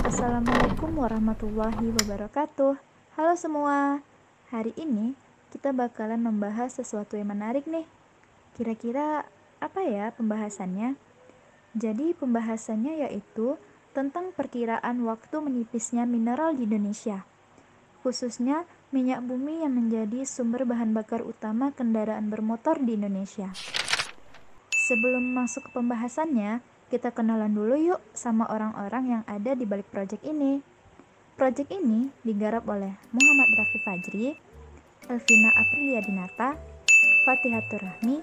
Assalamualaikum warahmatullahi wabarakatuh. Halo semua, hari ini kita bakalan membahas sesuatu yang menarik nih. Kira-kira apa ya pembahasannya? Jadi pembahasannya yaitu tentang perkiraan waktu menipisnya mineral di Indonesia, khususnya minyak bumi yang menjadi sumber bahan bakar utama kendaraan bermotor di Indonesia. Sebelum masuk ke pembahasannya, kita kenalan dulu yuk sama orang-orang yang ada di balik proyek ini. Proyek ini digarap oleh Muhammad Rafi Fajri, Elvina Aprilia Dinata, Fatihatur Rahmi,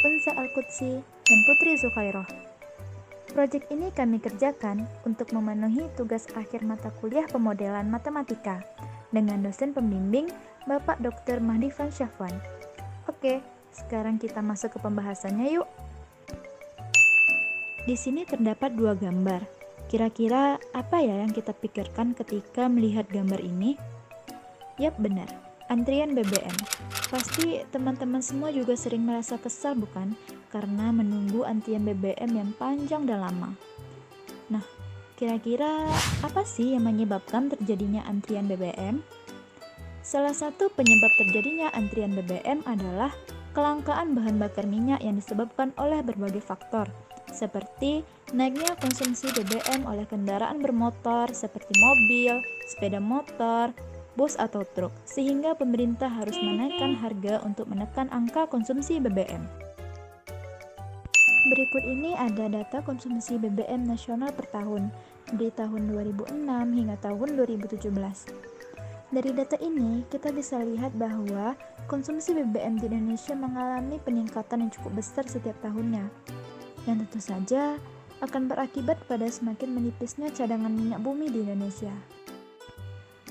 Unsa Al-Qudsi, dan Putri Zukairoh. Proyek ini kami kerjakan untuk memenuhi tugas akhir mata kuliah pemodelan matematika dengan dosen pembimbing Bapak Dr. Mahdi Van Syafwan. Oke, sekarang kita masuk ke pembahasannya yuk. Di sini terdapat dua gambar. Kira-kira apa ya yang kita pikirkan ketika melihat gambar ini? Yap, benar. Antrian BBM. Pasti teman-teman semua juga sering merasa kesal bukan? Karena menunggu antrian BBM yang panjang dan lama. Nah, kira-kira apa sih yang menyebabkan terjadinya antrian BBM? Salah satu penyebab terjadinya antrian BBM adalah kelangkaan bahan bakar minyak yang disebabkan oleh berbagai faktor, seperti naiknya konsumsi BBM oleh kendaraan bermotor seperti mobil, sepeda motor, bus atau truk, sehingga pemerintah harus menaikkan harga untuk menekan angka konsumsi BBM. Berikut ini ada data konsumsi BBM nasional per tahun dari tahun 2006 hingga tahun 2017. Dari data ini, kita bisa lihat bahwa konsumsi BBM di Indonesia mengalami peningkatan yang cukup besar setiap tahunnya, yang tentu saja akan berakibat pada semakin menipisnya cadangan minyak bumi di Indonesia.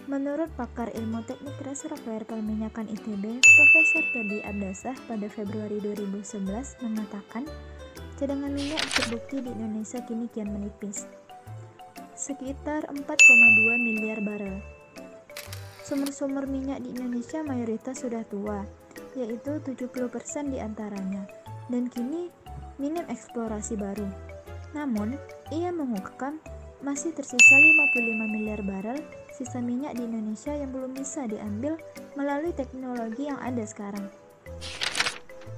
Menurut pakar ilmu teknik reservoir perminyakan ITB, Profesor Todi Abdasah pada Februari 2011 mengatakan, cadangan minyak terbukti di Indonesia kini kian menipis, sekitar 4,2 miliar barel. Sumber-sumber minyak di Indonesia mayoritas sudah tua, yaitu 70% diantaranya, dan kini minim eksplorasi baru. Namun, ia mengungkapkan masih tersisa 55 miliar barel sisa minyak di Indonesia yang belum bisa diambil melalui teknologi yang ada sekarang.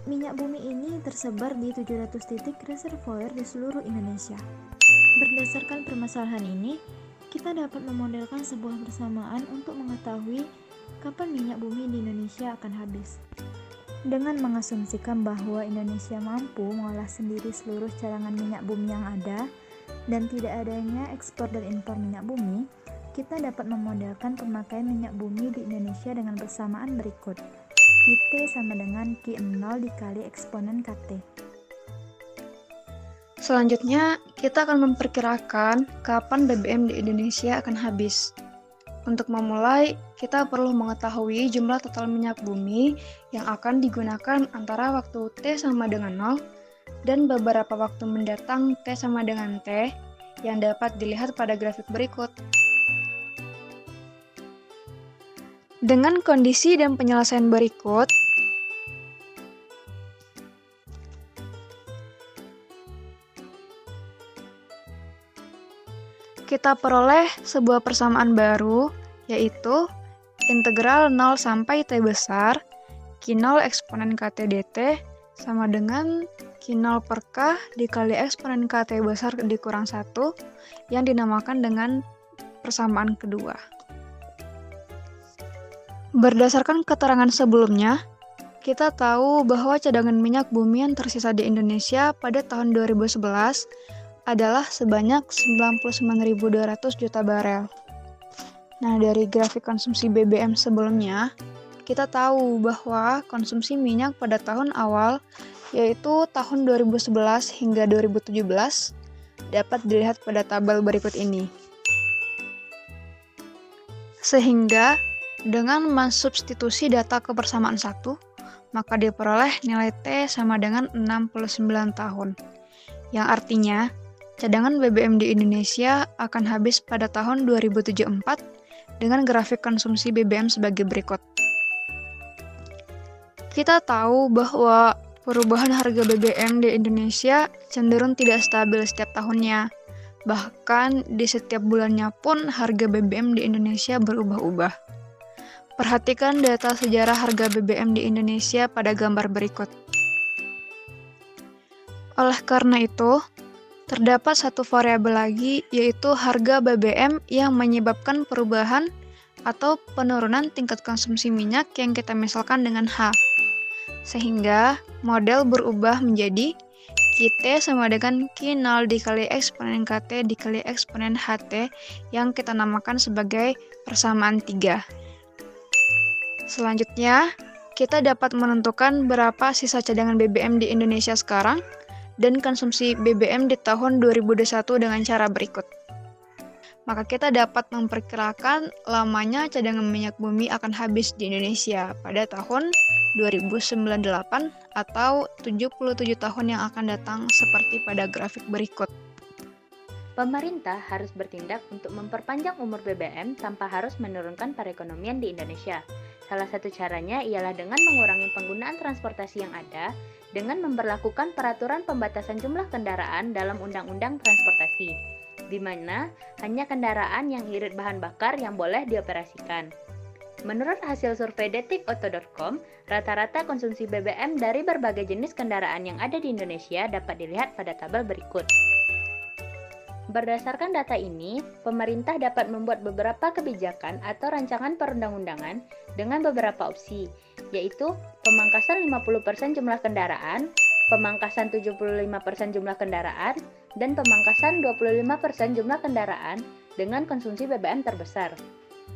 Minyak bumi ini tersebar di 700 titik reservoir di seluruh Indonesia. Berdasarkan permasalahan ini, kita dapat memodelkan sebuah persamaan untuk mengetahui kapan minyak bumi di Indonesia akan habis. Dengan mengasumsikan bahwa Indonesia mampu mengolah sendiri seluruh cadangan minyak bumi yang ada dan tidak adanya ekspor dan impor minyak bumi, kita dapat memodelkan pemakaian minyak bumi di Indonesia dengan persamaan berikut. QT sama dengan Q0 dikali eksponen KT. Selanjutnya, kita akan memperkirakan kapan BBM di Indonesia akan habis. Untuk memulai, kita perlu mengetahui jumlah total minyak bumi yang akan digunakan antara waktu T sama dengan 0 dan beberapa waktu mendatang T sama dengan T yang dapat dilihat pada grafik berikut. Dengan kondisi dan penyelesaian berikut, kita peroleh sebuah persamaan baru, yaitu integral 0 sampai T besar, Q0 eksponen KT dt sama dengan Q0 per K dikali eksponen KT besar dikurang 1, yang dinamakan dengan persamaan kedua. Berdasarkan keterangan sebelumnya, kita tahu bahwa cadangan minyak bumi yang tersisa di Indonesia pada tahun 2011 adalah sebanyak 99.200 juta barel. Nah, dari grafik konsumsi BBM sebelumnya, kita tahu bahwa konsumsi minyak pada tahun awal, yaitu tahun 2011 hingga 2017, dapat dilihat pada tabel berikut ini. Sehingga, dengan mensubstitusi data ke persamaan 1, maka diperoleh nilai T sama dengan 69 tahun, yang artinya cadangan BBM di Indonesia akan habis pada tahun 2074 dengan grafik konsumsi BBM sebagai berikut. Kita tahu bahwa perubahan harga BBM di Indonesia cenderung tidak stabil setiap tahunnya, Bahkan di setiap bulannya pun harga BBM di Indonesia berubah-ubah. Perhatikan data sejarah harga BBM di Indonesia pada gambar berikut. Oleh karena itu, terdapat satu variabel lagi, yaitu harga BBM yang menyebabkan perubahan atau penurunan tingkat konsumsi minyak yang kita misalkan dengan H. Sehingga model berubah menjadi Kt sama dengan Q0 dikali eksponen Kt dikali eksponen Ht yang kita namakan sebagai persamaan 3. Selanjutnya, kita dapat menentukan berapa sisa cadangan BBM di Indonesia sekarang dan konsumsi BBM di tahun 2021 dengan cara berikut. Maka kita dapat memperkirakan lamanya cadangan minyak bumi akan habis di Indonesia pada tahun 2098 atau 77 tahun yang akan datang seperti pada grafik berikut. Pemerintah harus bertindak untuk memperpanjang umur BBM tanpa harus menurunkan perekonomian di Indonesia. Salah satu caranya ialah dengan mengurangi penggunaan transportasi yang ada dengan memberlakukan peraturan pembatasan jumlah kendaraan dalam Undang-Undang Transportasi, di mana hanya kendaraan yang irit bahan bakar yang boleh dioperasikan. Menurut hasil survei detikauto.com, rata-rata konsumsi BBM dari berbagai jenis kendaraan yang ada di Indonesia dapat dilihat pada tabel berikut. Berdasarkan data ini, pemerintah dapat membuat beberapa kebijakan atau rancangan perundang-undangan dengan beberapa opsi, yaitu pemangkasan 50% jumlah kendaraan, pemangkasan 75% jumlah kendaraan, dan pemangkasan 25% jumlah kendaraan dengan konsumsi BBM terbesar.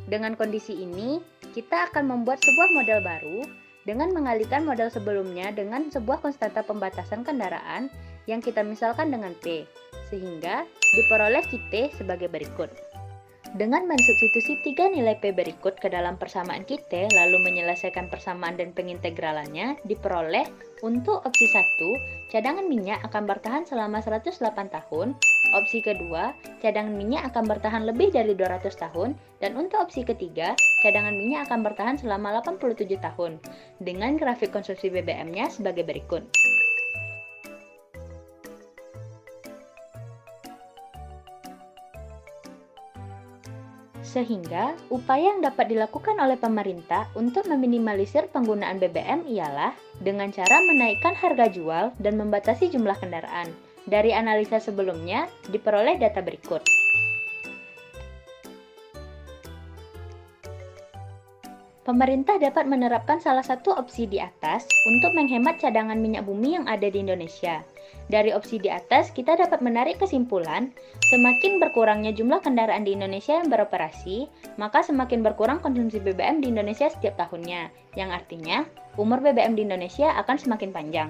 Dengan kondisi ini, kita akan membuat sebuah model baru dengan mengalihkan model sebelumnya dengan sebuah konstanta pembatasan kendaraan yang kita misalkan dengan P, sehingga diperoleh Kt sebagai berikut. Dengan mensubstitusi 3 nilai P berikut ke dalam persamaan Kt, lalu menyelesaikan persamaan dan pengintegralannya, diperoleh untuk opsi 1, cadangan minyak akan bertahan selama 108 tahun, opsi kedua, cadangan minyak akan bertahan lebih dari 200 tahun, dan untuk opsi ketiga, cadangan minyak akan bertahan selama 87 tahun, dengan grafik konsumsi BBM-nya sebagai berikut. Sehingga, upaya yang dapat dilakukan oleh pemerintah untuk meminimalisir penggunaan BBM ialah dengan cara menaikkan harga jual dan membatasi jumlah kendaraan. Dari analisa sebelumnya, diperoleh data berikut. Pemerintah dapat menerapkan salah satu opsi di atas untuk menghemat cadangan minyak bumi yang ada di Indonesia. Dari opsi di atas, kita dapat menarik kesimpulan, semakin berkurangnya jumlah kendaraan di Indonesia yang beroperasi, maka semakin berkurang konsumsi BBM di Indonesia setiap tahunnya, yang artinya umur BBM di Indonesia akan semakin panjang.